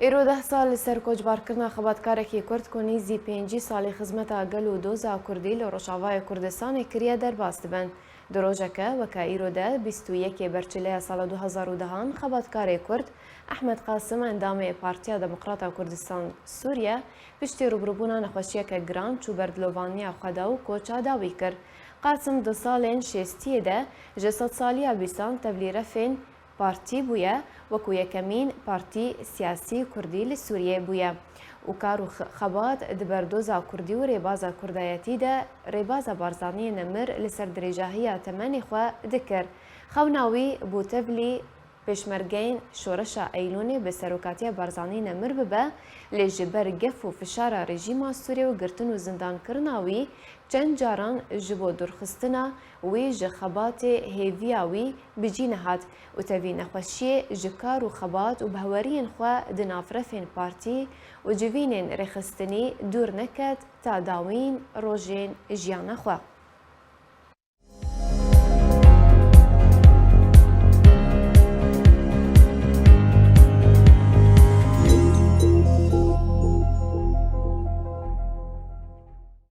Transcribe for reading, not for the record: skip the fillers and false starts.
ایرو 10 سال سر کوچبارکرنا خباتکارکی کرد کنی زی 5 سالی خدمتا گل و دوزا کردی لروشاوای کردستان کریه درباس دبن. دروجکه وکا ایرو ده 21 برچله سال 2010 خباتکاری کرد احمد قاسم اندام پارتیا دموکراتا کردستان سوریه پشتی روبروبونا نخوشیه که گران چو بردلوانی خدا و کوچا داوی کرد. قاسم 2 سالین شستیه ده جسد سالی بیسان تبلیره فین پارتی بویه وکو یکمین پارتی سیاسی کردی لسوریه بویه و کارو خبات دبردوزا کردی و ریبازا کردایتی ده ریبازا بارزانی نمر لسر دریجاهی تمنی خوا دکر خوناوی بوتبلی پشمرگین شورشا ایلونی به سروکاتی بارزانی نمر ببه لجبر گف و فشار رژیم سوریه و گرتن و زندان کرناوی چند جاران جبو درخستنا وی جخبات هیویاوی بجین هات و تاوی نخوشی جکار و خبات و بهورین خوا دنافرفین پارتی و جوینین رخستنی دور نکد تا داوین روژین جیان خوا.